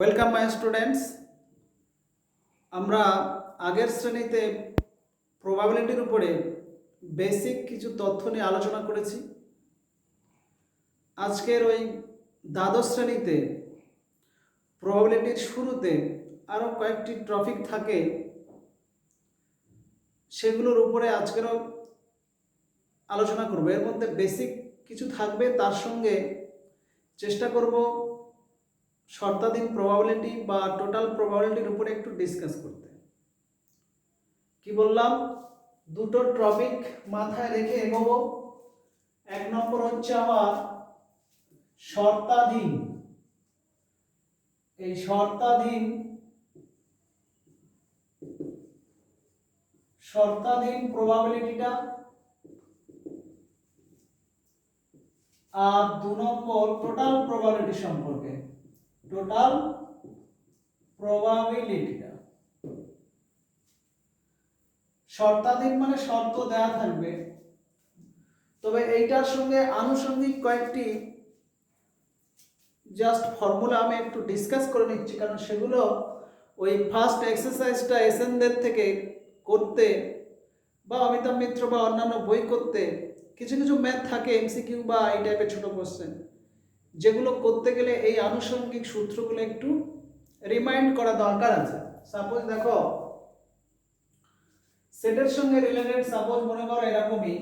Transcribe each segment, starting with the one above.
Welcome my students. আমরা আগের শ্রেণীতে প্রবাবিলিটির উপরে বেসিক কিছু তথ্য নিয়ে আলোচনা করেছি। আজকের ওই দ্বাদশ শ্রেণীতে প্রবাবিলিটির শুরুতে আরও কয়েকটি টপিক থাকে, সেগুলোর উপরে আজকেরও আলোচনা করব। এর মধ্যে বেসিক কিছু থাকবে, তার সঙ্গে চেষ্টা করব শর্তাধীন প্রবাবিলিটি বা টোটাল প্রবাবিলিটির উপরে একটু ডিসকাস করতে। কি বললাম, দুটো টপিক মাথায় রেখে এগোবো। এক নম্বর হচ্ছে আমার শর্তাধীন। এই শর্তাধীন প্রবাবিলিটিটা, আর দু নম্বর টোটাল প্রবাবিলিটি সম্পর্কে, টোটাল প্রবাবিলিটিটা। শর্তাধীন মানে শর্ত দেয়া থাকবে, তবে এইটার সঙ্গে আনুষঙ্গিক কয়েকটি জাস্ট ফর্মুলা আমি একটু ডিসকাস করে নিচ্ছি, কারণ সেগুলো ওই ফার্স্ট এক্সারসাইজটা এসএনদের থেকে করতে বা অমিতাভ মিত্র বা অন্যান্য বই করতে কিছু কিছু ম্যাথ থাকে, এমসিকিউ বা এই টাইপের ছোট কোশ্চেন, যেগুলো করতে গেলে এই আনুষঙ্গিক সূত্রগুলো একটু রিমাইন্ড করা দরকার আছে। সাপোজ দেখো, সেটের সঙ্গে রিলেটেড, সাপোজ মনে করো এরকমই,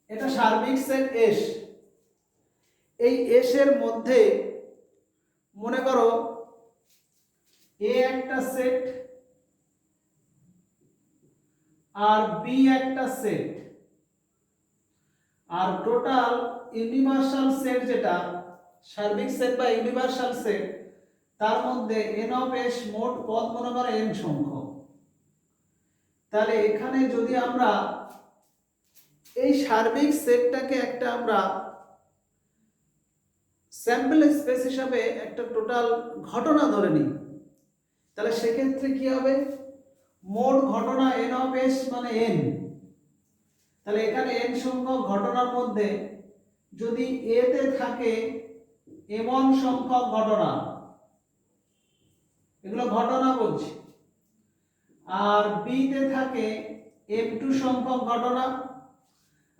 এটা সার্বিক সেট এস। এই এস এর মধ্যে মনে করো এ একটা সেট আর বি একটা সেট, আর টোটাল ইউনিভার্সাল সেট, যেটা সার্বিক সেট বা ইউনিভার্সাল সেট, তার মধ্যে এন অফ এস মোট পদ মনে করো এন সংখ্যক। তাহলে এখানে যদি আমরা এই সার্বিক সেটটাকে একটা আমরা স্যাম্পল স্পেস হিসাবে একটা টোটাল ঘটনা ধরে নিই, তাহলে সেক্ষেত্রে কি হবে, মোট ঘটনা এন অফ এস মানে এন। তাহলে এখানে এন সংখ্যক ঘটনার মধ্যে যদি এ তে থাকে এমন সংখ্যক ঘটনা, এগুলো ঘটনা বলছি, আর বি তে থাকে m2 সংখ্যক ঘটনা,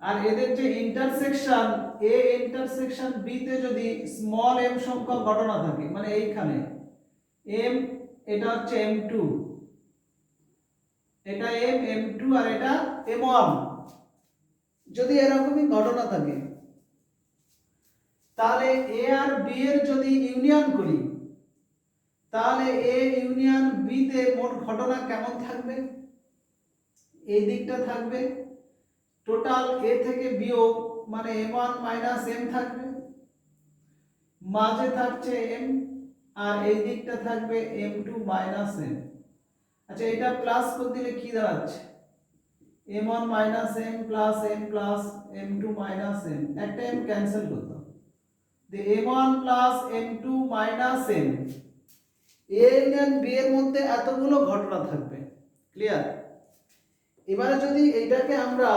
আর এদের যে ইন্টারসেকশন এ ইন্টারসেকশন বি তে যদি স্মল m সংখ্যক ঘটনা থাকে, মানে এইখানে m, এটা হচ্ছে m2, এটা m2 আর এটা m1, যদি এরকমই ঘটনা থাকে, তাহলে এ আর বি এর যদি ইউনিয়ন করি, তাহলে এ ইউনিয়ন বি তে মোট ঘটনা কেমন থাকবে, এই দিকটা থাকবে টোটাল এ থেকে বিয়োগ মানে m1 মাইনাস m থাকবে, মাঝে থাকছে m, আর এই দিকটা থাকবে m2 মাইনাস m। আচ্ছা, এটা প্লাস করে দিলে কি দাঁড়াচ্ছে, m1 minus m plus m plus m2 minus m, একটা m ক্যান্সেল করতে হবে, m1 plus m2 minus m। A union B এর মধ্যে এতগুলো ঘটনা থাকবে, ক্লিয়ার? এবারে যদি এইটাকে আমরা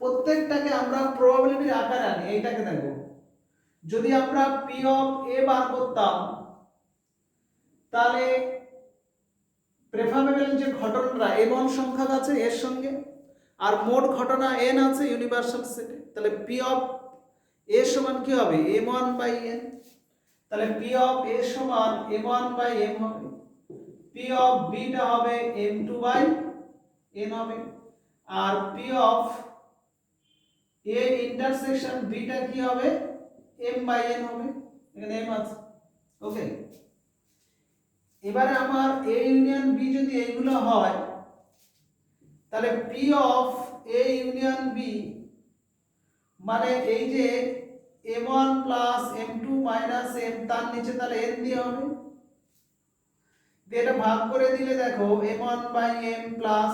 প্রত্যেকটাকে আমরা প্রবাবিলিটির আকারে আনি, এইটাকে দেখো, যদি আমরা পি অফ এ বার করতাম, তাহলে প্রেফারেবল যে ঘটনাটা m1 সংখ্যক আছে এর সঙ্গে, আর মোট ঘটনা n আছে ইউনিভার্সাল সেটে, তাহলে পি অফ এ সমান কি হবে, m1 বাই n। তাহলে পি অফ এ সমান m1 বাই m হবে, পি অফ বি টা হবে m2 বাই n হবে, আর P of A intersection B টা কি হবে, m বাই n হবে, এখানে m আছে। ওকে, এবারে আমার এ ইউনিয়ন বি যদি এইগুলো হয়, তাহলে P of A union B মানে এই যে m1 plus m2 minus m, তার নিচে তাহলে n দিয়ে হবে, দিয়ে এটা ভাগ করে দিলে দেখো m1 by m plus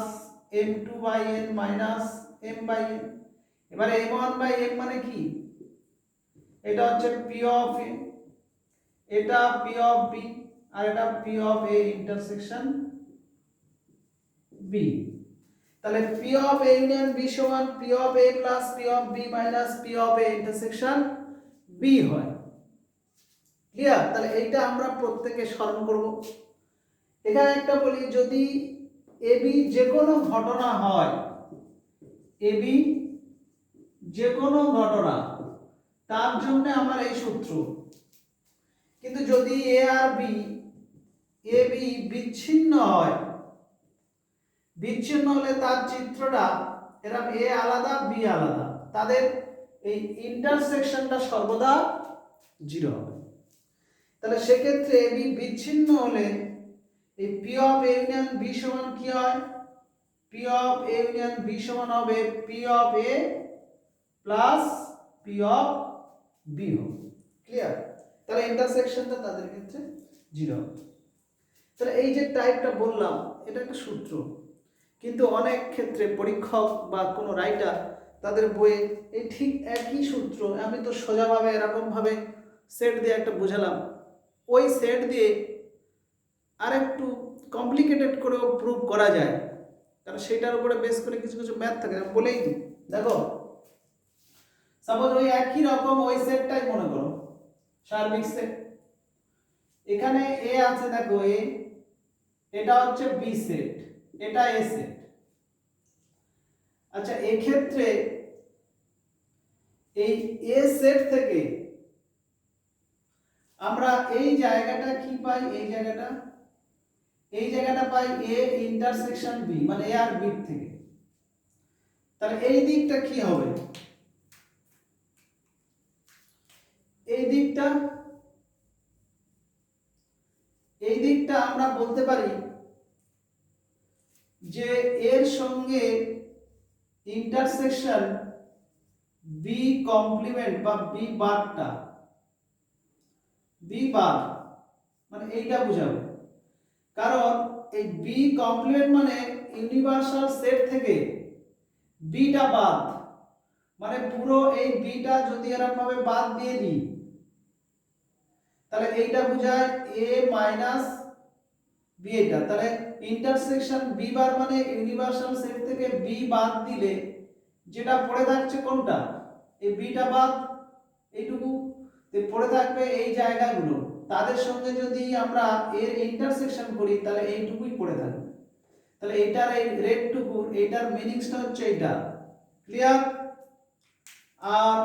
m2 by n minus m by n। এবারে m1 বাই m মানে কি, এটা হচ্ছে পি অফ এ, এটা পি অফ বি, আর এটা P of A intersection B. তাহলে P of A union B সমান P of A plus P of B minus P of A intersection B হয়। ক্লিয়ার? তাহলে এইটা আমরা প্রত্যেকে স্মরণ করব। এখানে একটা বলি, যদি এবি যে কোনো ঘটনা হয়, এবি যে কোনো ঘটনা, তার জন্য আমার এই সূত্র। কিন্তু যদি এ আর বি, এ বি বিচ্ছিন্ন হয়, বিচ্ছিন্ন হলে তার চিত্রটা এরকম, এ আলাদা বি আলাদা, তাদের এই ইন্টারসেকশনটা সর্বদা 0 হবে। তাহলে সেক্ষেত্রে এবি বিচ্ছিন্ন হলে এই P of A union B সমান কি হয়? P of A union B সমান হবে P of A plus P of B হবে। ক্লিয়ার? তাহলে ইন্টারসেকশনটা তাদের ক্ষেত্রে 0 হবে। তাহলে এই যে টাইপটা বললাম, এটা একটা সূত্র, কিন্তু অনেক ক্ষেত্রে পরীক্ষক বা কোনো রাইটার তাদের বইয়ে এই ঠিক একই সূত্র, আমি তো সোজাভাবে এরকমভাবে সেট দিয়ে একটা বোঝালাম, ওই সেট দিয়ে আরেকটু কমপ্লিকেটেড করেও প্রুভ করা যায়, কারণ সেটার উপরে বেস করে কিছু কিছু ম্যাথ থাকে। আমি বলেই দিই, দেখো সাপোজ ওই একই রকম ওই সেটটাই মনে করো সার্বিক সেট, এখানে এ আছে, দেখো এ, এটা হচ্ছে বি সেট, এটা এ সেট। আচ্ছা, এক্ষেত্রে এই এ সেট থেকে আমরা এই জায়গাটা কি পাই? এই জায়গাটা পাই এ ইন্টারসেকশন বি, মানে এ আর বি থেকে। তাহলে এই দিকটা কি হবে? এই দিকটা আমরা বলতে পারি যে এর সঙ্গে ইন্টারসেকশন বি কমপ্লিমেন্ট বা বি বারটা, বি বার মানে এইটা বুঝাবে। কারণ এই বি কমপ্লিমেন্ট মানে ইউনিভার্সাল সেট থেকে বিটা বাদ, মানে পুরো এই বিটা যদি এরকম ভাবে বাদ দিয়ে দিই, তাহলে এইটা বোঝায় এ মাইনাস বি। এটা তাহলে ইন্টারসেকশন বি বার মানে ইউনিভার্সাল সেট থেকে বি বাদ দিলে যেটা পড়ে থাকছে কোনটা? এই বিটা বাদ, এইটুকু পড়ে থাকবে এই জায়গাগুলো, তাদের সঙ্গে যদি আমরা এর ইন্টারসেকশন করি তাহলে এইটুকুই পড়ে থাকবে। তাহলে এইটার এই রেডটুকু, এইটার মিনিংসটা হচ্ছে এইটা। ক্লিয়ার? আর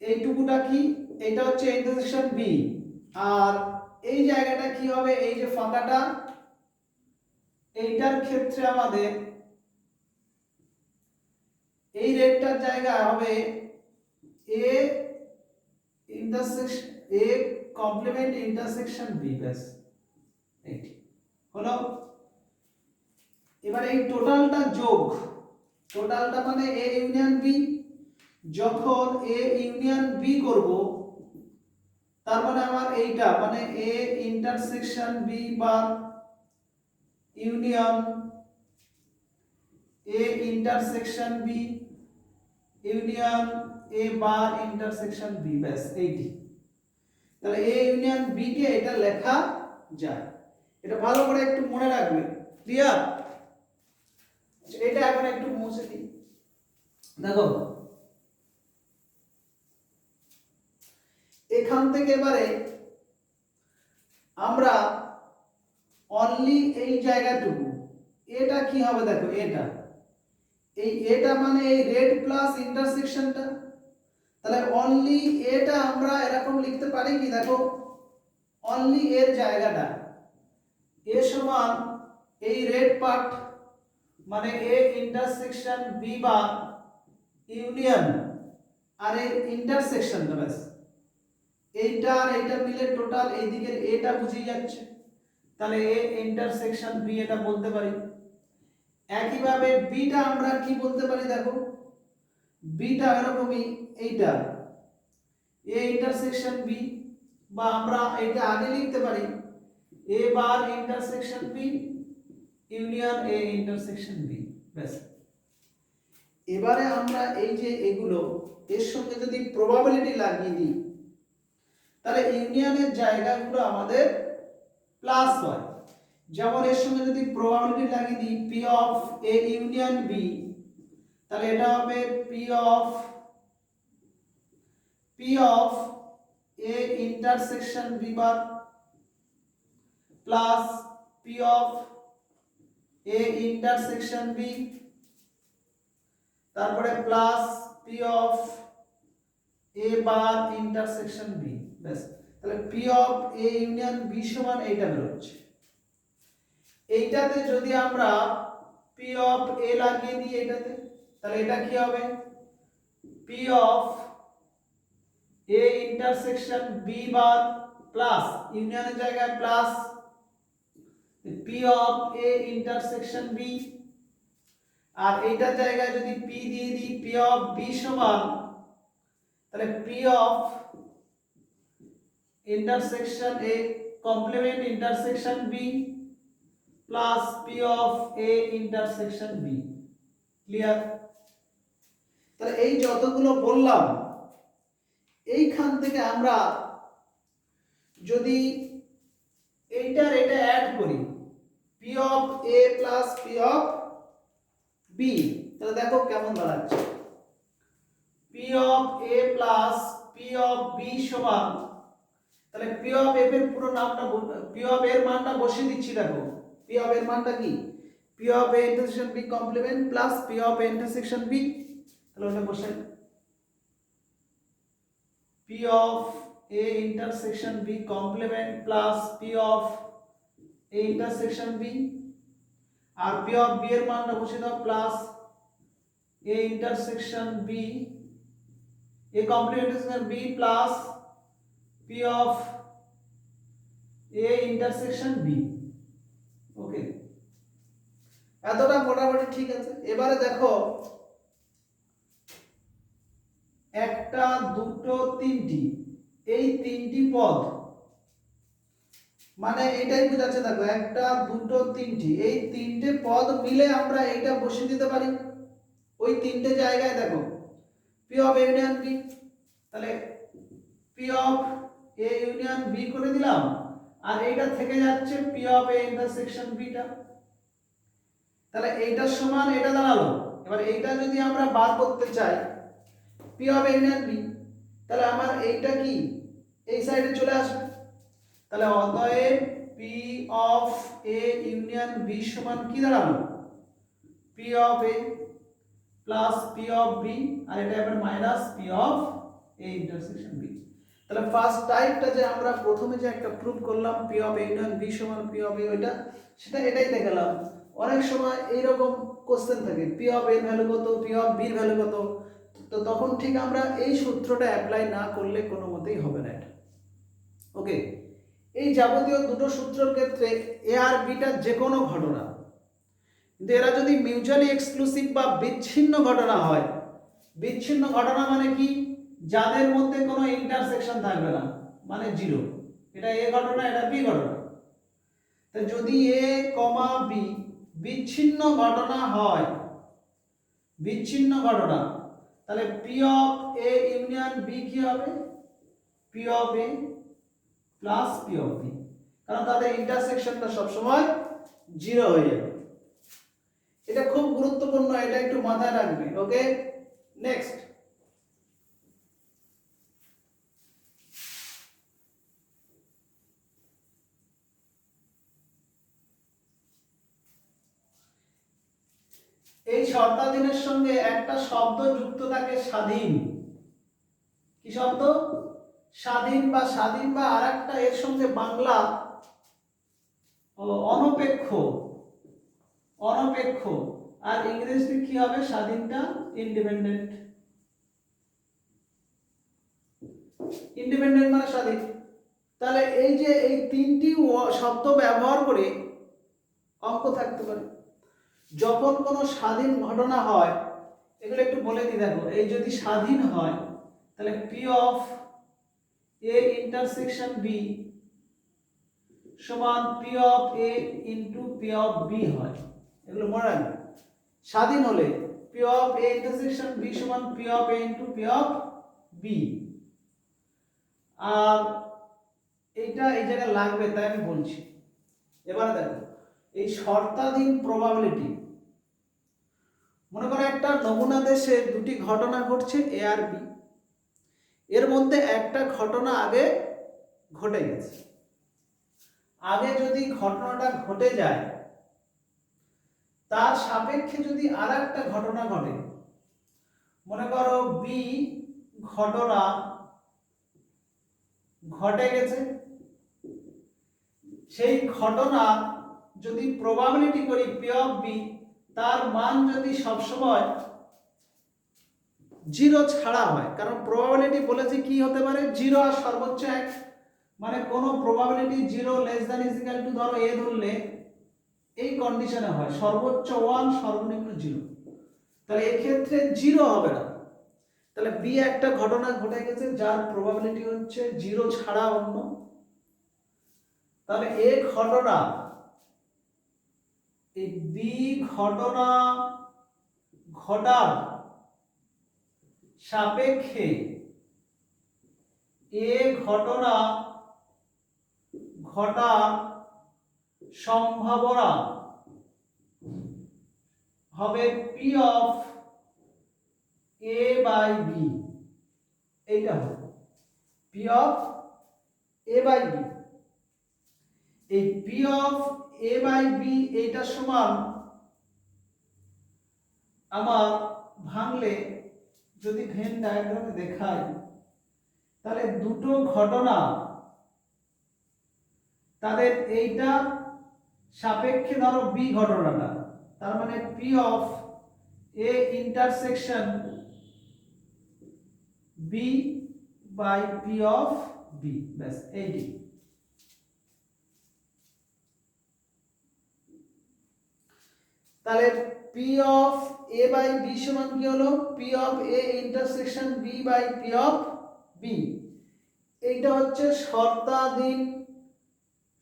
এইটুকুটা কি? এটা হচ্ছে ইন্টারসেকশন বি। আর এই জায়গাটা কি হবে? এই যে ফাঁকাটা, এইটার ক্ষেত্রে আমাদের এই রেডটার জায়গা হবে A intersection, A complement intersection B, ব্যাস এইটি হলো। এবার এই টোটালটা যোগ, টোটালটা মানে এ ইউনিয়ন বি, যখন এ ইউনিয়ন বি করব তার মানে আমার এইটা মানে এ ইন্টারসেকশন বি বা union A intersection B union A bar intersection B, ব্যাস এইটি। তাহলে এ ইউনিয়ন বি কে এটা লেখা যায়। এটা ভালো করে একটু মনে রাখবে। ক্লিয়ার? এটা এখন একটু মুছে দিই। দেখো এখান থেকে এবারে আমরা অনলি এই জায়গাটুকু, এটা কি হবে? দেখো এটা, এই এটা মানে এই রেড প্লাস ইন্টারসেকশনটা, তাহলে অনলি এটা আমরা এরকম লিখতে পারি কি? দেখো অনলি এর জায়গাটা এ সমান এই রেড পার্ট মানে এ ইন্টারসেকশন বি বা ইউনিয়ন আর এই ইন্টারসেকশনটা, ব্যাস এইটা আর এইটা মিলে টোটাল এই দিকের এটা বুঝিয়ে যাচ্ছে। তাহলে এ ইন্টারসেকশন বি এটা বলতে পারি। একইভাবে বিটা আমরা কি বলতে পারি? দেখো বিটা এরকমই, এইটা এ ইন্টারসেকশন বি, বা আমরা এটা আগে লিখতে পারি A bar intersection B union A intersection B, ব্যাস। এবারে আমরা এই যে এগুলো এর সঙ্গে যদি প্রবাবিলিটি লাগিয়ে দিই, তাহলে ইউনিয়নের জায়গাগুলো আমাদের প্লাস হয়। যেমন এর সঙ্গে যদি প্রবাবিলিটি লাগিয়ে দিই P of A union B, তাহলে এটা হবে P of A intersection B bar plus P of A intersection B, তারপরে plus P of A bar intersection B. ব্যাস, তাহলে P of A union B সমান এইটা বেরোচ্ছে। এইটাতে যদি আমরা পি অফ এ লাগিয়ে দিই এটাতে, তাহলে এটা কি হবে P of A intersection B bar plus ইউনিয়নের জায়গায় plus P of A intersection B, আর এইটার জায়গায় যদি পি দিয়ে দিই পি অফ বি সমান, তাহলে P of intersection A complement intersection B plus P of A intersection B. Clear? তাহলে এই যতগুলো বললাম এইখান থেকে আমরা যদি এইটার এটা অ্যাড করি P of A plus P of B, তাহলে দেখো কেমন দাঁড়াচ্ছে। P of A plus P of B সমান, তাহলে পি অফ এফ এর পুরো নামটা, পি অফ এর মানটা বসিয়ে দিচ্ছি। দেখো পি অফ এর মানটা কি, P of A intersection B complement plus P of A intersection B, তাহলে ওটা বসাই P of A intersection B complement plus P of A intersection B, আর পি অফ বি এর মানটা বসিয়ে দাও plus A intersection B A complement intersection B plus P of A intersection B. Okay, এতটা মোটামুটি ঠিক আছে। এবারে দেখো একটা দুটো তিনটি, এই তিনটি পদ মানে এটাই বোঝাচ্ছে। দেখো একটা দুটো তিনটি, এই তিনটে পদ মিলে আমরা এইটা বসিয়ে দিতে পারি ওই তিনটে জায়গায়। দেখো P of A union B, তাহলে P of A union B করে দিলাম, আর এইটা থেকে যাচ্ছে পি অফ এ ইন্টারসেকশন বিটা। তাহলে এইটার সমান এটা দাঁড়ালো। এবার এইটা যদি আমরা বার করতে চাই P of A union B, তাহলে আমার এইটা কি এই সাইডে চলে আসবে। তাহলে অতএব P of A union B সমান কি দাঁড়ালো P of A plus P of B, আর এটা আবার minus P of A intersection B. তাহলে ফার্স্ট টাইপটা যে আমরা প্রথমে যে একটা প্রুফ করলাম P of A union B সমান পি অফ এ, ওইটা সেটা এটাই দেখালাম। অনেক সময় এইরকম কোশ্চেন থাকে পি অফ এ ভ্যালু কত, পি অফ বির ভ্যালু কত, তো তখন ঠিক আমরা এই সূত্রটা অ্যাপ্লাই না করলে কোনো মতেই হবে না এটা। ওকে, এই যাবতীয় দুটো সূত্রের ক্ষেত্রে এ আর বিটা যে কোনো ঘটনা, কিন্তু এরা যদি মিউচুয়ালি এক্সক্লুসিভ বা বিচ্ছিন্ন ঘটনা হয়, বিচ্ছিন্ন ঘটনা মানে কি, যাদের মধ্যে কোনো ইন্টারসেকশন থাকবে না, মানে জিরো, এটা এ ঘটনা এটা বি ঘটনা। তো যদি এ কমা বি বিচ্ছিন্ন ঘটনা হয়, বিচ্ছিন্ন ঘটনা, তাহলে P of A union B কি হবে P of A plus P of B, কারণ তাদের ইন্টারসেকশনটা সবসময় জিরো হয়ে যাবে। এটা খুব গুরুত্বপূর্ণ, এটা একটু মাথায় রাখবে। ওকে, নেক্সট এই শর্তাধীনের সঙ্গে একটা শব্দ যুক্ত থাকে স্বাধীন। কি শব্দ? স্বাধীন, বা স্বাধীন বা আরেকটা এর সঙ্গে বাংলা অনপেক্ষ, অনপেক্ষ, আর ইংরেজিতে কি হবে স্বাধীনটা ইন্ডিপেন্ডেন্ট। ইন্ডিপেন্ডেন্ট মানে স্বাধীন। তাহলে এই যে এই তিনটি শব্দ ব্যবহার করে অঙ্ক থাকতে পারে। যখন কোনো স্বাধীন ঘটনা হয়, এগুলো একটু বলে দিই। দেখো এই যদি স্বাধীন হয় তাহলে P of A intersection B সমান P of A into P of B হয়। এগুলো মনে রাখবে। স্বাধীন হলে P of A intersection B সমান P of A into P of B. আর এইটা এই জায়গায় লাগবে তাই আমি বলছি। এবারে দেখো এই শর্তাধীন প্রবাবিলিটি মনে করো একটা নমুনা দেশে দুটি ঘটনা ঘটছে এ আর বি, এর মধ্যে একটা ঘটনা আগে ঘটে গেছে। আগে যদি ঘটনাটা ঘটে যায় তার সাপেক্ষে যদি আর একটা ঘটনা ঘটে, মনে করো বি ঘটনা ঘটে গেছে, সেই ঘটনা যদি প্রবাবিলিটি করি পি অফ বি, তার মান যদি সবসময় জিরো ছাড়া হয়, কারণ প্রবাবিলিটি বলেছি কি হতে পারে, জিরো আর সর্বোচ্চ এক, মানে কোনো probability zero less than is equal to ধরো এ ধরলে এই কন্ডিশনে হয় সর্বোচ্চ 1 সর্বনিম্ন 0, তাহলে এই ক্ষেত্রে জিরো হবে না। তাহলে বি একটা ঘটনা ঘটে গেছে যার প্রবাবিলিটি হচ্ছে জিরো ছাড়া অন্য, তাহলে এই ঘটনা, এই বি ঘটনা ঘটার সাপেক্ষে এ ঘটনা ঘটার সম্ভাবনা হবে P of A by B, এইটা হবে P of A by B. এই P of A by B এইটা সমান আমার ভাঙলে যদি ভেন ডায়াগ্রামে দেখাই, তাহলে দুটো ঘটনা তাদের এইটা সাপেক্ষে ধরো বি ঘটনাটা, তার মানে P of A intersection B by P of B, ব্যাস এইটি। তাহলে P of A by B সমান কি হলো, P of A intersection B by P of B. এইটা হচ্ছে শর্তাধীন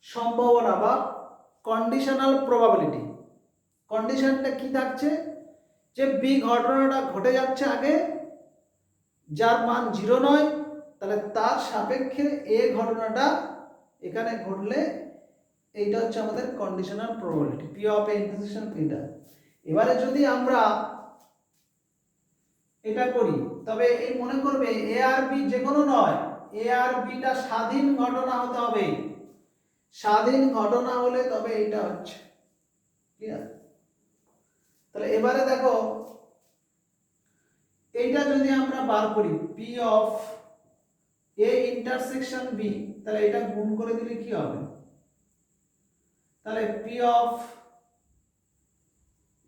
সম্ভাবনা বা কন্ডিশনাল প্রবাবিলিটি। কন্ডিশনটা কি থাকছে, যে বি ঘটনাটা ঘটে যাচ্ছে আগে, যার মান জিরো নয়, তাহলে তার সাপেক্ষে এ ঘটনাটা এখানে ঘটলে এইটা হচ্ছে আমাদের conditional probability P of A intersection পিটা। এবারে যদি আমরা এটা করি, তবে এই মনে করবে এ আর বি যে কোনো নয়, এ আর বিটা স্বাধীন ঘটনা হতে হবে, স্বাধীন ঘটনা হলে তবে এটা হচ্ছে ক্লিয়ার। তাহলে এবারে দেখো এইটা যদি আমরা বার করি P of A intersection B, তাহলে এটা গুণ করে দিলে কি হবে, তাহলে P of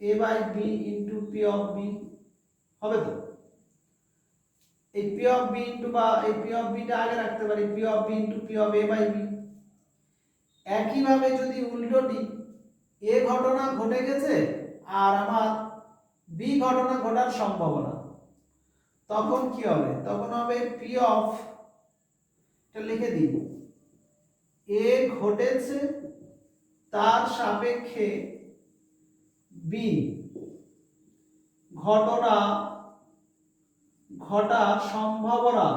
A by B into P of B হবে তো। এই পি অফ বি ইন্টু বা এই পি অফ বিটা আগে রাখতে পারি, P of B into P of A by B. একইভাবে যদি উল্টোটি এ ঘটনা ঘটে গেছে আর আমার বি ঘটনা ঘটার সম্ভাবনা, তখন কি হবে, তখন হবে পি অফ, এটা লিখে দিই, এ ঘটেছে তার সাপেক্ষে বি ঘটনা ঘটার সম্ভাবনা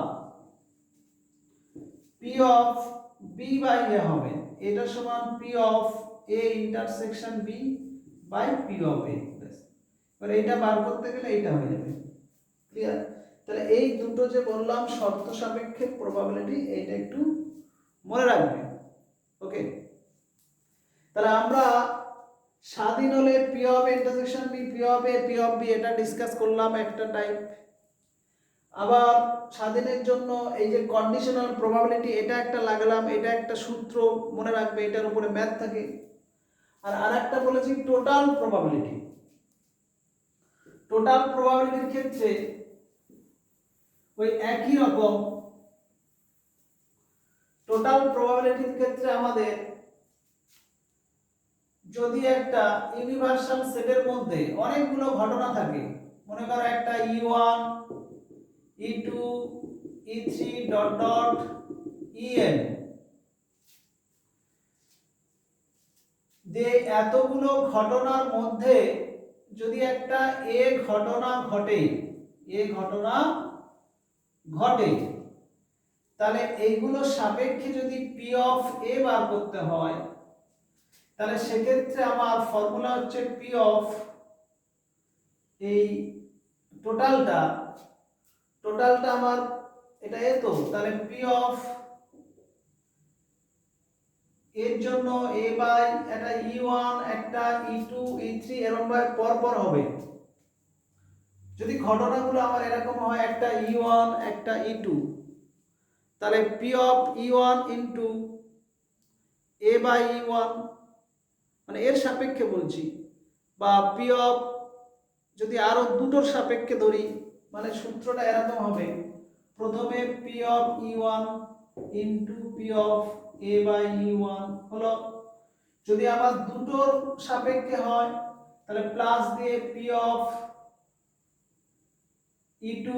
P of B by A হবে, এটা সমান P of A intersection B by P of A. এবার এটা বার করতে গেলে এইটা হয়ে যাবে ক্লিয়ার। তাহলে এই দুটো যে বললাম শর্ত সাপেক্ষে প্রবাবিলিটি, এইটা একটু মনে রাখবে ওকে। তাহলে আমরা স্বাধীন হলে P of intersection B P of A P of B এটা ডিসকাস করলাম একটা টাইপ। আবার স্বাধীনের জন্য এই যে কন্ডিশনাল প্রবাবিলিটি এটা একটা লাগালাম, এটা একটা সূত্র মনে রাখবে, এটার উপরে ম্যাথ থাকে। আর আরেকটা বলেছি টোটাল প্রবাবিলিটি। টোটাল প্রবাবিলিটির ক্ষেত্রে ওই একই রকম, টোটাল প্রবাবিলিটির ক্ষেত্রে আমাদের যদি একটা ইউনিভার্সাল সেটের মধ্যে অনেকগুলো ঘটনা থাকে, মনে করো একটা E1 E2 E3 dot dot En, যে এতগুলো ঘটনার মধ্যে যদি একটা এ ঘটনা ঘটে, এ ঘটনা ঘটে, তাহলে এইগুলো সাপেক্ষে যদি পি অফ এ বার করতে হয়, তাহলে সেক্ষেত্রে আমার ফর্মুলা হচ্ছে পি অফ এই টোটালটা আমার এটা এত, তাহলে পি অফ এর জন্য এ বাই একটা E1 একটা E2 E3 এরকম ভাবে পরপর হবে। যদি ঘটনাগুলো আমার এরকম হয় একটা E1 একটা E2, তাহলে P of E1 into A by E1 মানে এর সাপেক্ষে বলছি, বা পি অফ যদি আরো দুটোর সাপেক্ষে ধরি মানে সূত্রটা এরকম হবে, প্রথমে P of E1 into P of A by E1 হলো। যদি আমার দুটোর সাপেক্ষে হয় তাহলে প্লাস দিয়ে পি অফ E2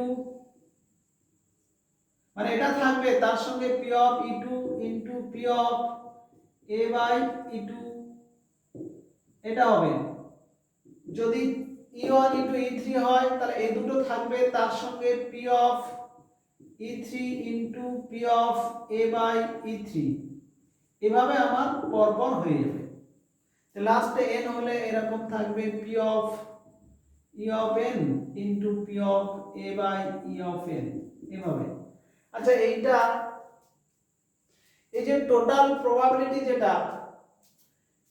মানে এটা থাকবে, তার সঙ্গে P of E2 into P of A by E2 এটা হবে। যদি E1 ইন্টু E3 হয় তাহলে এই দুটো থাকবে, তার সঙ্গে P of E3 into P of A by E3 এভাবে আমার পরপর হয়ে যাবে। লাস্টে n হলে এরকম থাকবে P of E of n into P of A by E of n এভাবে। আচ্ছা এইটা এই যে টোটাল প্রবাবিলিটি যেটা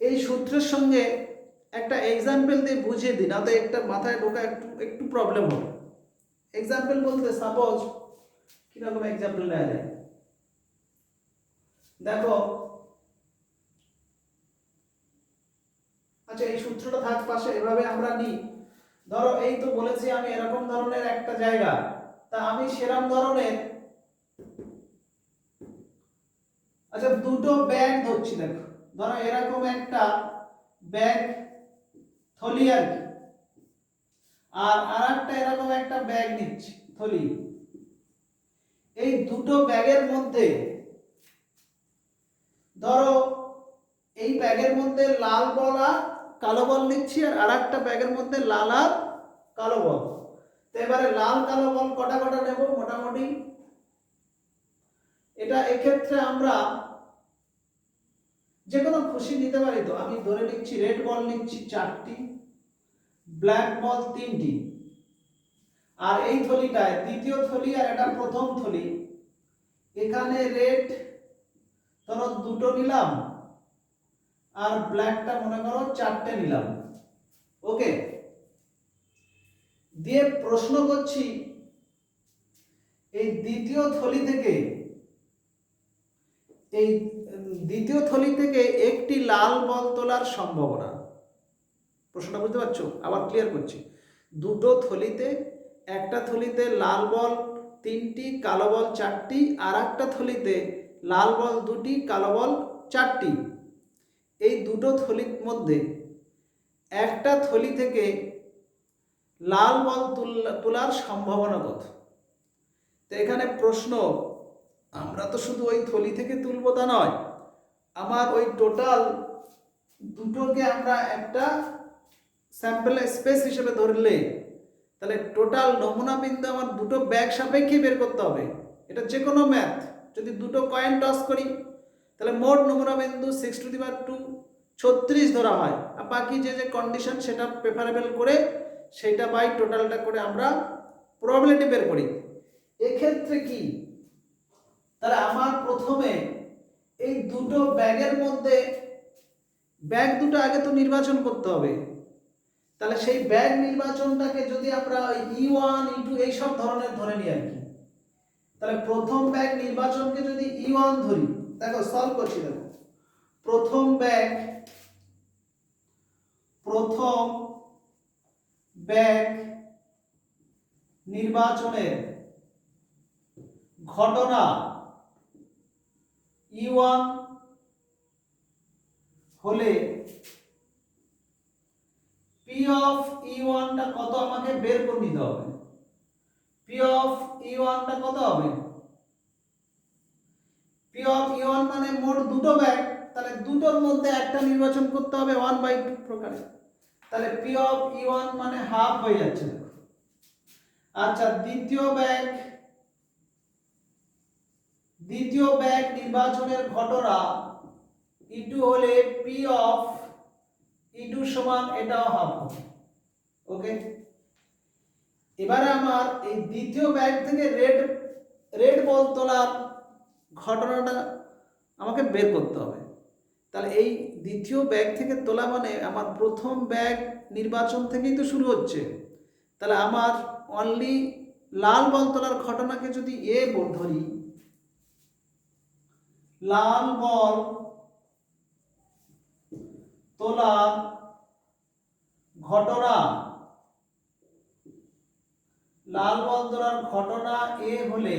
এই সূত্রের সঙ্গে একটা এক্সাম্পল দিয়ে বুঝিয়ে দিন, না তো একটা মাথায় ঢোকা একটু প্রবলেম হবে। এক্সাম্পল বলতে সাপোজ কিরকম এক্সাম্পল নেওয়া যায় দেখো। আচ্ছা এই সূত্রটা থাক পাশে, এভাবে আমরা নিই। ধরো এই তো বলেছি আমি এরকম ধরনের একটা জায়গা, তা আমি সেরকম ধরনের আচ্ছা দুটো ব্যাগ ধরছি। দেখো ধরো এরকম একটা ব্যাগ থলি আর কি, আর আরেকটা এরকম একটা ব্যাগ নিচ্ছি থলি। এই দুটো ব্যাগের মধ্যে ধরো এই ব্যাগের মধ্যে লাল বল আর কালো বল নিচ্ছি, আর আরেকটা ব্যাগের মধ্যে লাল আর কালো বল। তো এবারে লাল কালো বল কটা কটা নেব মোটামুটি, এটা এক্ষেত্রে আমরা যে কোনো খুশি নিতে পারি। তো আমি ধরে নিচ্ছি রেড বল নিচ্ছি 4টি, ব্ল্যাক বল 3টি, আর এই থলিটায় দ্বিতীয় থলি আর এটা প্রথম থলি, এখানে রেড ধরো 2টো নিলাম আর ব্ল্যাকটা মনে করো 4টে নিলাম। ওকে, দিয়ে প্রশ্ন করছি এই দ্বিতীয় থলি থেকে একটি লাল বল তোলার সম্ভাবনা। প্রশ্নটা বুঝতে পারছো? আবার ক্লিয়ার করছি, দুটো থলিতে, একটা থলিতে লাল বল 3টি কালো বল 4টি, আর একটা থলিতে লাল বল 2টি কালো বল 4টি। এই দুটো থলির মধ্যে একটা থলি থেকে লাল বল তোলার সম্ভাবনা কত? তো এখানে প্রশ্ন, আমরা তো শুধু ওই থলি থেকে তুলবো তা নয়, আমার ওই টোটাল দুটোকে আমরা একটা স্যাম্পল স্পেস হিসেবে ধরলে তাহলে টোটাল নমুনা বিন্দু আমার দুটো ব্যাগ সাপেক্ষে বের করতে হবে। এটা যে কোনো ম্যাথ, যদি দুটো কয়েন টস করি তাহলে মোট নমুনা বিন্দু 6⁻², 36 ধরা হয়, আর বাকি যে যে কন্ডিশন সেটা প্রেফারেবল করে সেটা বাই টোটালটা করে আমরা প্রবাবিলিটি বের করি। এক্ষেত্রে কি, তাহলে আমার প্রথমে এই দুটো ব্যাগের মধ্যে ব্যাগ দুটো আগে তো নির্বাচন করতে হবে। তাহলে সেই ব্যাগ নির্বাচনটাকে যদি আমরা E1 E2 এই সব ধরনের ধরে নিই আর কি, তাহলে প্রথম ব্যাগ নির্বাচনকে যদি E1 ধরি, দেখো সলভ করছি, দেখো প্রথম ব্যাগ নির্বাচনের ঘটনা E1 হলে পি অফ E1 টা কত আমাকে বের করে নিতে হবে। পি অফ E1 টা কত হবে? পি অফ E1 মানে মোট দুটো ব্যাগ, তাহলে দুটোর মধ্যে একটা নির্বাচন করতে হবে 1/2 প্রকারে, তাহলে পি অফ E1 মানে হাফ হয়ে যাচ্ছে। দেখো আচ্ছা দ্বিতীয় ব্যাগ নির্বাচনের ঘটনা E2 হলে পি অফ E2 সমান এটাও হাফ হবে। ওকে, এবারে আমার এই দ্বিতীয় ব্যাগ থেকে রেড বল তোলার ঘটনাটা আমাকে বের করতে হবে। তাহলে এই দ্বিতীয় ব্যাগ থেকে তোলা মানে আমার প্রথম ব্যাগ নির্বাচন থেকেই তো শুরু হচ্ছে। তাহলে আমার অনলি লাল বল তোলার ঘটনাকে যদি ধরি, লাল বল তোলার ঘটনা, লাল বল তোলার ঘটনা এ হলে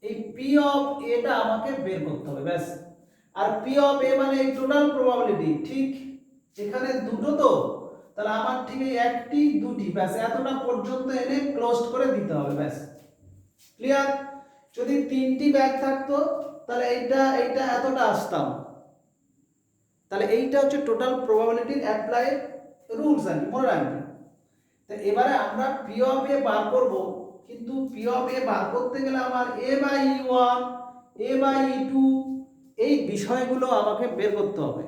এই পি অফ এটা আমাকে বের করতে হবে, ব্যাস। আর পি অফ এ মানে এই টোটাল প্রবাবিলিটি, ঠিক এখানে দুটো তো, তাহলে আমার ঠিক এই একটি দুটি, ব্যাস এতটা পর্যন্ত এনে ক্লোজ করে দিতে হবে, ব্যাস। ক্লিয়ার? যদি তিনটি ব্যাগ থাকতো তাহলে এইটা এতটা আসতাম। তাহলে এইটা হচ্ছে টোটাল প্রবাবিলিটির অ্যাপ্লাই রুলস, আর মনে রাখবেন। তো এবারে আমরা পি অফ এ বার করব, কিন্তু পি অফ এ বার করতে গেলে আমার A by E one, A by E two এই বিষয়গুলো আমাকে বের করতে হবে,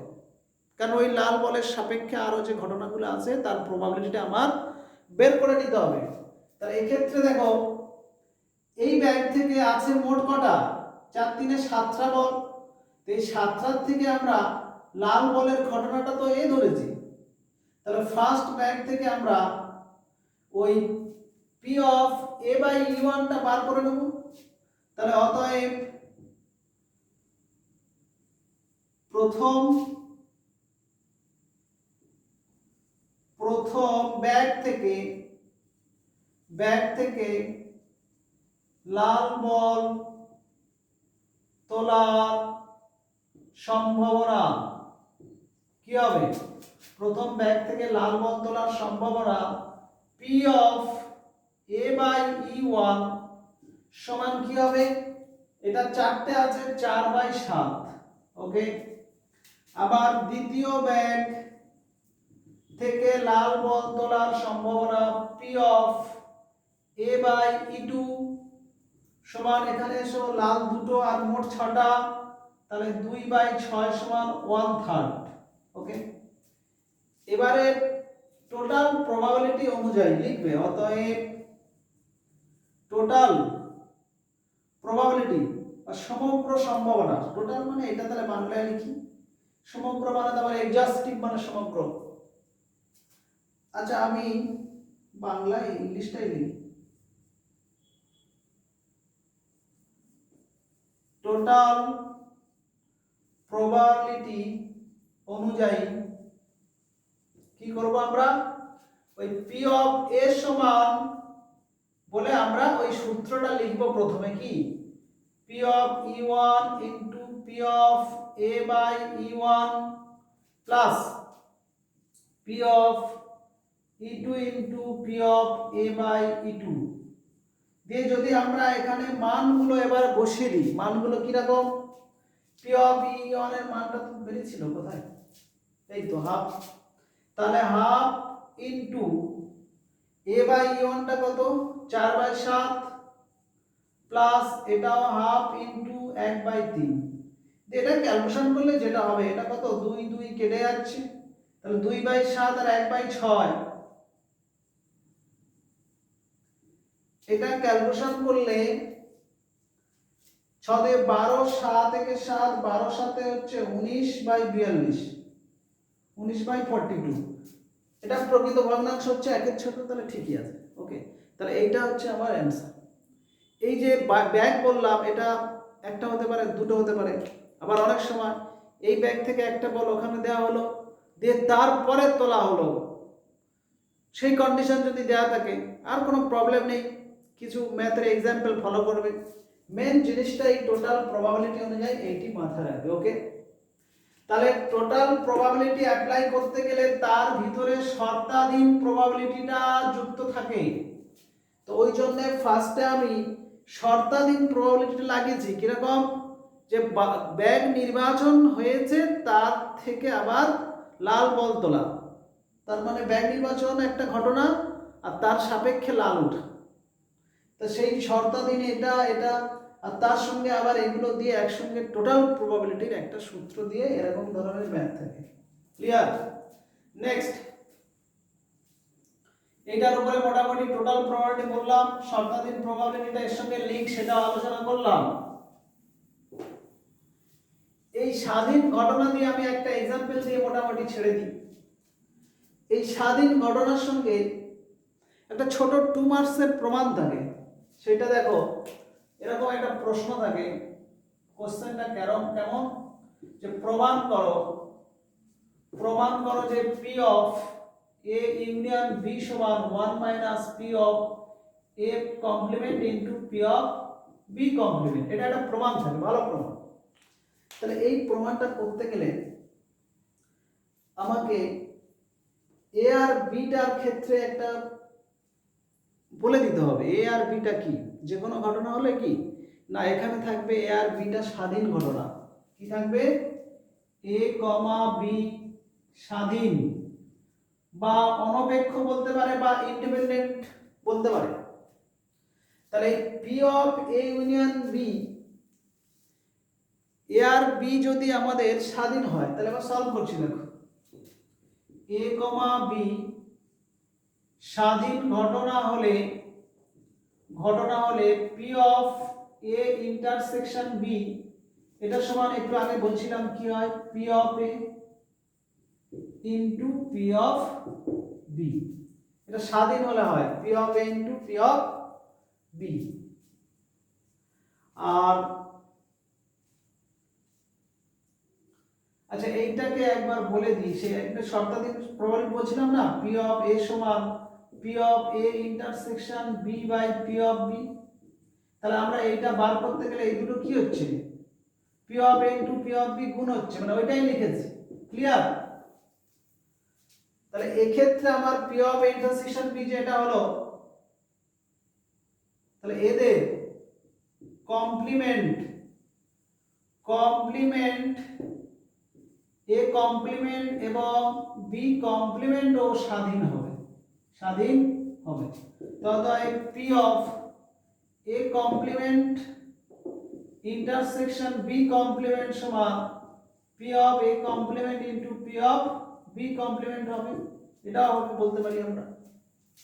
কারণ ওই লাল বলের সাপেক্ষে আরও যে ঘটনাগুলো আছে তার প্রবাবিলিটিটা আমার বের করে নিতে হবে। তাহলে এক্ষেত্রে দেখো এই ব্যাগ থেকে আছে মোট কটা, 4 3 7টা বল। তো এই 7টার থেকে আমরা লাল বলের ঘটনাটা তো এ ধরেছি, তাহলে ফার্স্ট ব্যাগ থেকে আমরা ওই পি অফ এ বাই ই ওয়ানটা বার করে নেব। তাহলে অতএব প্রথম ব্যাগ থেকে লাল বল তোলার সম্ভাবনা কি হবে? প্রথম ব্যাগ থেকে লাল বল তোলার সম্ভাবনা P of A by E one সমান কি হবে? এটা 4টে আছে, 4/7। ওকে। আবার দ্বিতীয় ব্যাগ থেকে লাল বল তোলার সম্ভাবনা P of A by E two সমান, এখানে এসো লাল দুটো আর মোট 6টা, তাহলে 2/6 সমান 1/3। ওকে। এবারে টোটাল প্রবাবিলিটি অনুযায়ী লিখবে, অতএব টোটাল প্রবাবিলিটি বা সমগ্র সম্ভাবনা, টোটাল মানে এটা তাহলে বাংলায় লিখি, সমগ্র মানে তাহলে এক্সাস্টিভ মানে সমগ্র। আচ্ছা আমি বাংলায় ইংলিশটাই লিখি, টোটাল প্রবাবিলিটি অনুযায়ী কি করব আমরা? ওই পি অফ এ সমান বলে আমরা ওই সূত্রটা লিখব প্রথমে, কি P of E one into P of A by E one plus P of E two into P of A by E two দিয়ে যদি আমরা এখানে মানগুলো এবার বসিয়ে দিই, মানগুলো কিরকম? পি অফ ই ওয়ান এর মানটা তো বেরিয়েছিল কোথায়, এই তো হাফ, তাহলে হাফ ইন্টু এ বাই ই ওয়ানটা কত 4/7 প্লাস এটাও হাফ ইন্টু 1/3। এটা ক্যালকুলেশন করলে যেটা হবে, এটা কত 2 2 কেটে যাচ্ছে, তাহলে 2/7 আর 1/6, এটা ক্যালকুলেশন করলে 6 দিয়ে 12, 7 থেকে 7, 12 7 হচ্ছে 19/42, 19/42। এটা প্রকৃত ভগ্নাংশ হচ্ছে 1 ছোট, তাহলে ঠিকই আছে। ওকে, তাহলে এইটা হচ্ছে আমার অ্যান্সার। এই যে ব্যাগ বললাম, এটা একটা হতে পারে, দুটো হতে পারে, আবার অনেক সময় এই ব্যাগ থেকে একটা বল ওখানে দেওয়া হলো, দিয়ে তারপরে তোলা হলো, সেই কন্ডিশন যদি দেওয়া থাকে আর কোনো প্রবলেম নেই, কিছু ম্যাথের এক্সাম্পল ফলো করবে। মেন জিনিসটা এই টোটাল প্রবাবিলিটি অনুযায়ী এইটি মাথায় রাখবে। ওকে, তাহলে টোটাল প্রবাবিলিটি অ্যাপ্লাই করতে গেলে তার ভিতরে শর্তাধীন প্রবাবিলিটিটা যুক্ত থাকে। তো ওই জন্য ফার্স্টে আমি শর্তাধীন প্রবাবিলিটি লাগিয়েছি, কিরকম? যে ব্যাগ নির্বাচন হয়েছে তার থেকে আবার লাল বল তোলা, তার মানে ব্যাগ নির্বাচন একটা ঘটনা আর তার সাপেক্ষে লাল ওঠা, তো সেই শর্তাধীন এটা আর তার সঙ্গে আবার এগুলো দিয়ে একসঙ্গে টোটাল প্রবাবিলিটির একটা সূত্র দিয়ে এরকম ধরনের ম্যাথ থাকে। ক্লিয়ার? নেক্সট, এইটার উপরে মোটামুটি টোটাল প্রবাবিলিটি বললাম, শর্তাধীন প্রবাবিলিটিটা এর সঙ্গে লিঙ্ক সেটাও আলোচনা করলাম। এই স্বাধীন ঘটনা দিয়ে আমি একটা এক্সাম্পল দিয়ে মোটামুটি ছেড়ে দিই। এই স্বাধীন ঘটনার সঙ্গে একটা ছোট 2 মার্কসের প্রমাণ থাকে। সেটা দেখো, এরকম একটা প্রশ্ন থাকে, কোশ্চেনটা কেমন যে প্রমাণ করো যে P of A union B সমান 1 minus P of A complement into P of B complement. এটা একটা প্রমাণ থাকে, ভালো প্রমাণ। তাহলে এই প্রমাণটা করতে গেলে আমাকে এ আর বিটার ক্ষেত্রে একটা বলে দিতে হবে। এ আর বিটা কি, যে কোনো ঘটনা হলে কি না, এখানে থাকবে এ আর বিটা স্বাধীন ঘটনা। কি থাকবে? এ কমা বি স্বাধীন বা অনপেক্ষ বলতে পারে বা ইন্ডিপেন্ডেন্ট বলতে পারে। তাহলে P of A union B, A আর বি যদি আমাদের স্বাধীন হয়, তাহলে আমরা সলভ করছি। দেখো, এ কমা বি স্বাধীন ঘটনা হলে P of A intersection B, এটা সমান একটু আগে বলছিলাম কি হয়, P of A into P of B. এটা স্বাধীন হলে হয় P of A into P of B. আর আচ্ছা, এইটাকে একবার বলে দিই, সে একটা শর্তাধীন প্রবাবিলিটি বলছিলাম না, পি অফ এ সমান P of A intersection B by P of B. তাহলে আমরা এইটা বার করতে গেলে এই দুটো কি হচ্ছে, P of A into P of B গুণ হচ্ছে, মানে ওইটাই লিখেছি। ক্লিয়ার? তাহলে এক্ষেত্রে আমার P of A intersection B যেটা হলো, তাহলে এদের কমপ্লিমেন্ট এ কমপ্লিমেন্ট এবং বি কমপ্লিমেন্ট ও স্বাধীন হবে। ততএব P of A complement intersection B complement সমান P of A complement into P of B complement হবে। এটাও হবে বলতে পারি আমরা।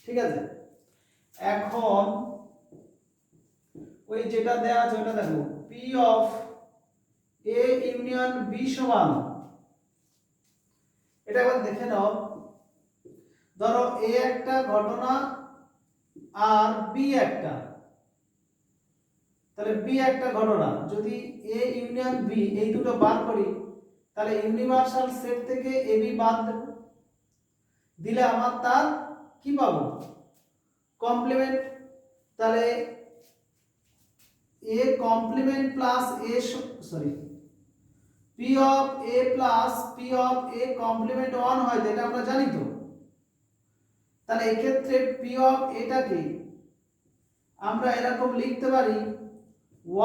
ঠিক আছে, এখন ওই যেটা দেয়া আছে ওটা দেখো, P of A union B সমান, এটা একবার দেখে নাও। ধরো এ একটা ঘটনা আর বি একটা, তাহলে বি একটা ঘটনা, যদি এ ইউনিয়ন বি এই দুটো বার করি, তাহলে ইউনিভার্সাল সেট থেকে এ বি বাদ দেব, দিলে আমার তার কি পাবো, কমপ্লিমেন্ট। তাহলে A complement plus A P of A plus P of A complement 1 হয়, এটা আমরা জানি তো। তাহলে এই ক্ষেত্রে পি অফ এটাকে আমরা এরকম লিখতে পারি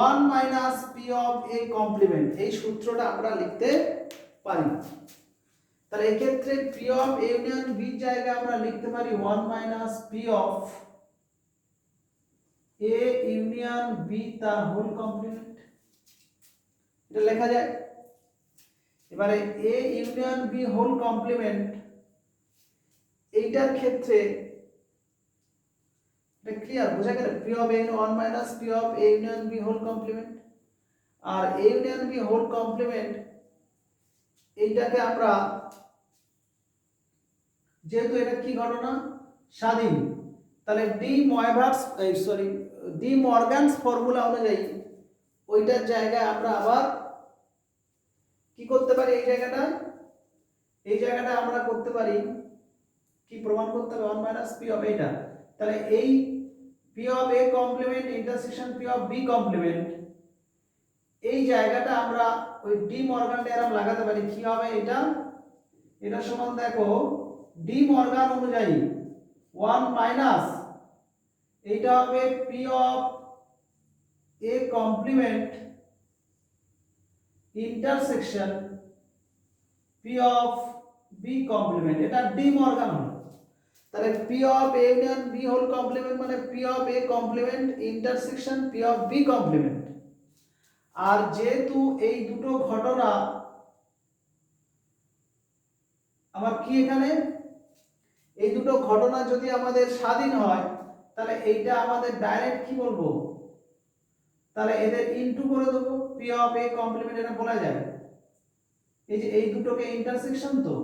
1 minus P of A complement, এই সূত্রটা আমরা লিখতে পারি। তাহলে এই ক্ষেত্রে P of A union B জায়গায় আমরা লিখতে পারি 1 minus P of A union B তার হোল কমপ্লিমেন্ট, এটা লেখা যায়। এবারে A union B whole complement, এইটার ক্ষেত্রে এটা ক্লিয়ার, বোঝা গেল? P of A 1 minus P of A union B whole complement. আর A union B whole complement এইটাকে আমরা, যেহেতু এটা কি ঘটনা, স্বাধীন, তাহলে ডি মর্গানস ফর্মুলা অনুযায়ী ওইটার জায়গায় আমরা আবার কি করতে পারি, এই জায়গাটা আমরা করতে পারি কি, প্রমাণ করতে হবে 1 মাইনাস পি অফ এটা। তাহলে এই P of A complement intersection P of B complement, এই জায়গাটা আমরা ওই ডি মর্গান থিওরেম লাগাতে পারি। কি হবে এটা সমান দেখো, ডি মর্গান অনুযায়ী 1 মাইনাস এইটা হবে P of A complement intersection P of B complement, এটা ডি মর্গান হলো। তাহলে P of A union B whole complement মানে P of A complement intersection P of B complement. আর যেহেতু এই দুটো ঘটনা আমার কি, এখানে এই দুটো ঘটনা যদি আমাদের স্বাধীন হয় তাহলে এইটা আমাদের ডাইরেক্ট কি বলবো, তাহলে এদের ইনটু করে দেবো, পি অফ এ কমপ্লিমেন্ট এটা বলা যায়। এই যে এই দুটোকে ইন্টারসেকশন, তো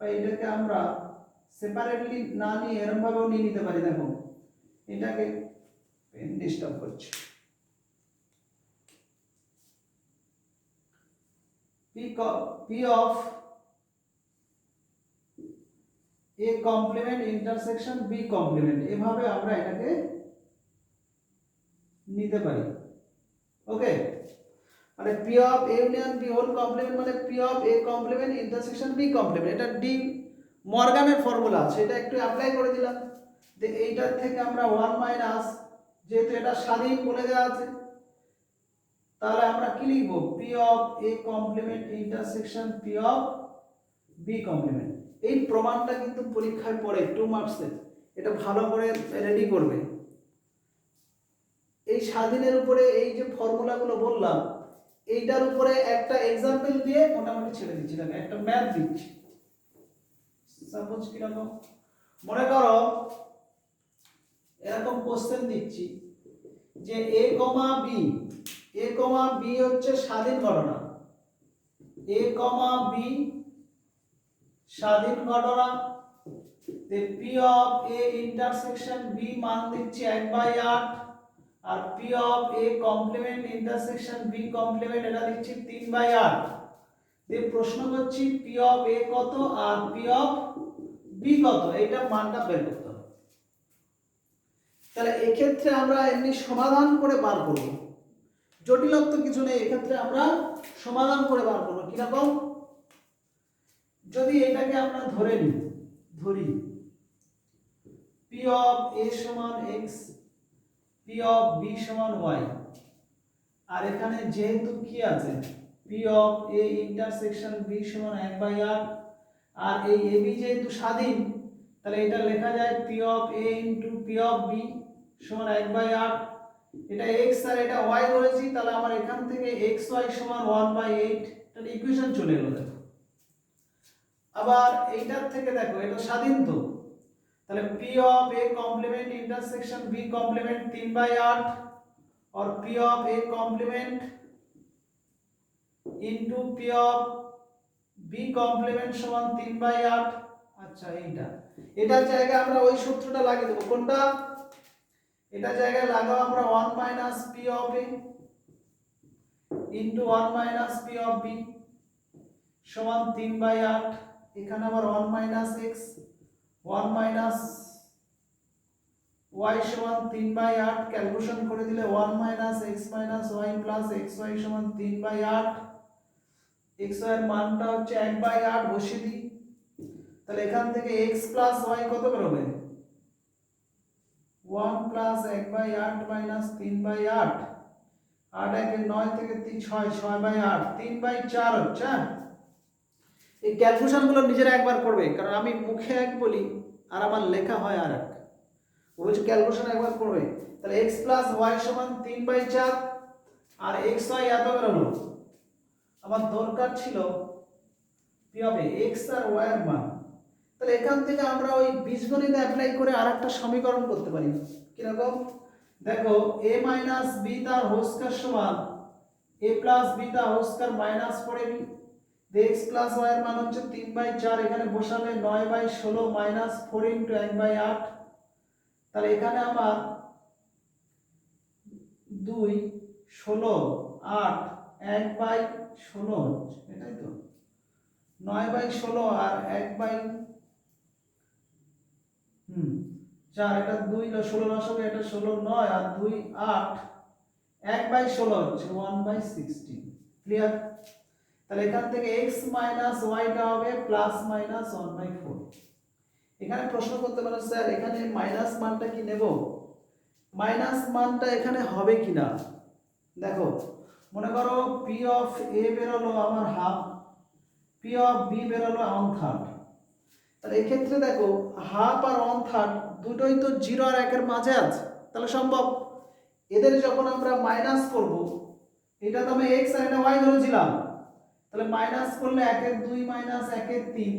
এটাকে আমরা সেপারেটলি না নিয়ে এরকম ভাবেও নিয়ে নিতে পারি। দেখো এটাকে পেন ডিস্টার্ব করছে। P of A complement intersection B complement, এভাবে আমরা এটাকে নিতে পারি। ওকে, মানে P of A union B whole complement মানে P of A complement intersection B complement. এটা ডি মর্গানের ফর্মুলা, সেটা একটু অ্যাপ্লাই করে দিলাম। যে এইটার থেকে আমরা 1 মাইনাস, যেহেতু এটা স্বাধীন বলে দেওয়া আছে, তাহলে আমরা কি লিখব, P of A complement intersection P of B complement. এই প্রমাণটা কিন্তু পরীক্ষায় পড়ে 2 মার্কসের, এটা ভালো করে রেডি করবে। এই স্বাধীনের উপরে এই যে ফর্মুলাগুলো বললাম, এইটার উপরে একটা এক্সাম্পল দিয়ে মোটামুটি ছেড়ে দিচ্ছি। দেখো একটা ম্যাথ দিচ্ছি, সাপোজ কিরকম, মনে করো এরকম কোশ্চেন দিচ্ছি যে এ কমা বি হচ্ছে স্বাধীন ঘটনা, এ কমা বি স্বাধীন ঘটনা, P of A intersection B মান দিচ্ছি 1/8, আর P of A complement intersection B complement এটা দিচ্ছি 3/8। দিয়ে প্রশ্ন করছি পি অফ এ কত আর পি অফ বি কত, এইটা মানটা বের করতে হবে। তাহলে এক্ষেত্রে আমরা এমনি সমাধান করে বার করব, জটিলত্ব কিছু নেই, এক্ষেত্রে আমরা সমাধান করে বার করব। কিরকম, যদি এটাকে আমরা ধরি পি অফ এ সমান এক্স, পি অফ বি সমান ওয়াই, আর এখানে যেহেতু কি আছে P of A intersection B সমান 1/8, আর এই এ বি যেহেতু স্বাধীন, তাহলে এটা লেখা যায় P of A into P of B সমান 1/8। এটা x আর এটা y ধরেছি, তাহলে আমার এখান থেকে xy সমান 1/8, এটা ইকুয়েশন চলে এলো। দেখো আবার এইটার থেকে দেখো এটা স্বাধীন, তো তাহলে P of A complement intersection B complement 3/8 और P of A complement into P of B complement समान 3/8। আচ্ছা এটার জায়গায় আমরা ওই সূত্রটা লাগিয়ে দেব। কোনটা, এটা জায়গায় লাগাও আমরা 1 minus P of A into 1 minus P of B সমান 3/8। এখানে আবার 1 মাইনাস এক্স, 1 মাইনাস y সমান 3/8, ক্যালকুলেশন করে দিলে 1 minus x minus y plus xy সমান 3/8। xy এর মানটা হচ্ছে 1/8 বসিয়ে দিই, তাহলে এখান থেকে x প্লাস y কত বেরোবে, 1 প্লাস 1/8 মাইনাস 3/8, 8 একে 9 থেকে 3 6, 6/8, 3/4 হচ্ছে। এই ক্যালকুলেশনগুলো নিজেরা একবার করবে, কারণ আমি মুখে এক বলি আর আমার লেখা হয় আর এক, ওই ক্যালকুলেশন একবার করবে। তাহলে x প্লাস y সমান 3/4 আর xy এত বেরোলো। আমার দরকার ছিল পি অফ x আর y এর মান, তাহলে এখান থেকে আমরা ওই বীজগণিত অ্যাপ্লাই করে আরেকটা সমীকরণ করতে পারি। কিরকম, দেখো a মাইনাস b তার হোল স্কয়ার সমান a প্লাস b তার whole square minus 4ab। x plus y এর মান হচ্ছে 3/4, এখানে বসালে 9/16 মাইনাস 4 ইনটু 1/8। তাহলে এখানে আমার 2 16 8 1/16 হচ্ছে, এটাই তো 9/16 আর 1/4, এটা 2 16 লসাগু, এটা 16 9 আর 2 8, 1/16 হচ্ছে 1/16। ক্লিয়ার, তাহলে এখান থেকে x মাইনাস y টা হবে প্লাস মাইনাস 1/4। এখানে প্রশ্ন করতে পারো স্যার এখানে মাইনাস মানটা কি নেব, মাইনাস মানটা এখানে হবে কিনা। দেখো মনে করো পি অফ এ বেরোলো আমার হাফ, পি অফ বি বেরোলো 1/3, তাহলে এক্ষেত্রে দেখো হাফ আর 1/3 দুটোই তো 0 আর 1 এর মাঝে আছে, তাহলে সম্ভব এদের যখন আমরা মাইনাস করব, এটা তো আমি x আর এটা y ধরেছিলাম, তাহলে মাইনাস করলে 1 এর 2 মাইনাস 1 এর 3,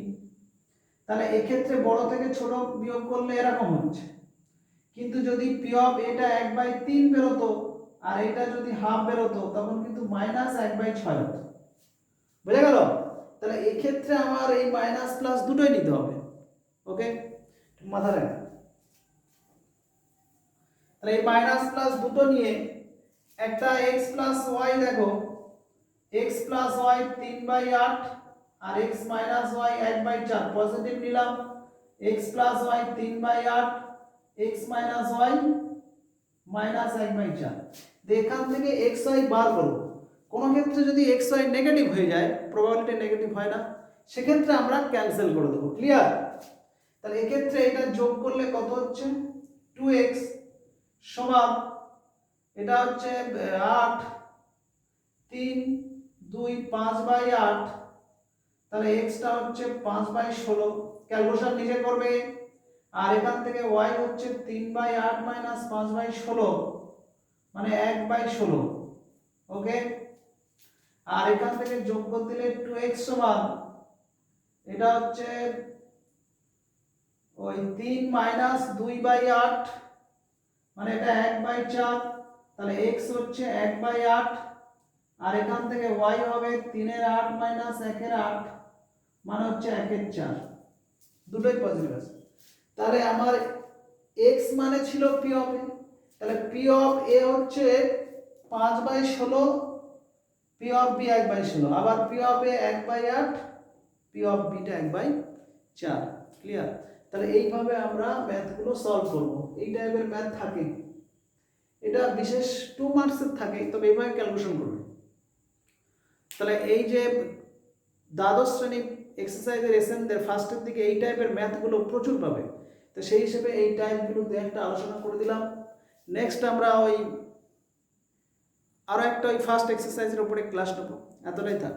তাহলে এক্ষেত্রে বড় থেকে ছোট বিয়োগ করলে এরকম হচ্ছে, কিন্তু যদি পি অফ এটা 1/3 বেরোতো আর এটা যদি হাফ বেরোতো তখন কিন্তু -1/6 হতো। বুঝা গেল? তাহলে এই ক্ষেত্রে আমার এই মাইনাস প্লাস দুটোই নিতে হবে। ওকে, মাথা রাখ। তাহলে এই মাইনাস প্লাস দুটো নিয়ে একটা x প্লাস ওয়াই, দেখো x প্লাস ওয়াই 3/8 আর x মাইনাস ওয়াই 1/4, পজিটিভ নিলাম। x plus y 3/8, x minus y -1/4। এখান থেকে x y বার করব। কোন ক্ষেত্রে যদি x y নেগেটিভ হয়ে যায়, প্রবাবিলিটি নেগেটিভ হয় না, সেক্ষেত্রে আমরা ক্যান্সেল করে দেবো। ক্লিয়ার? তাহলে এক্ষেত্রে এটা যোগ করলে কত হচ্ছে, 2x সমান, এটা হচ্ছে 8, 3, 2, 5/8, তাহলে x টা হচ্ছে 5/16, ক্যালকুলেশন নিজে করবে। আর এখান থেকে y হচ্ছে 3/8 মাইনাস 5/16 মানে 1/16। ওকে, আর এখান থেকে যোগ করে দিলে 2x সমান, এটা হচ্ছে ওই 3 মাইনাস 2/8 মানে এটা 1/4, তাহলে x হচ্ছে 1/8 আর এখান থেকে y হবে 3/8 মাইনাস 1/8 মানে হচ্ছে 1/4, দুটোই পজিটিভ আছে। তাহলে আমার x মানে ছিল p অফ a, তাহলে p অফ a হচ্ছে 5/16, p অফ b 1/16, আবার p of a 1/8, p of b টা 1/4। ক্লিয়ার? তাহলে এইভাবে আমরা ম্যাথগুলো সলভ করব। এই টাইপের ম্যাথ থাকে, এটা বিশেষ 2 মার্কসের থাকে, তবে এইভাবে ক্যালকুলেশন করবে। তাহলে এই যে দ্বাদশ শ্রেণী এক্সারসাইজের এসএনদের ফার্স্টের দিকে এই টাইপের ম্যাথগুলো প্রচুর পাবে, তো সেই হিসেবে এই টাইপগুলোতে একটা আলোচনা করে দিলাম। নেক্সট আমরা ওই আরও একটা ওই ফার্স্ট এক্সারসাইজের উপরে ক্লাস নেব। এতটাই থাক।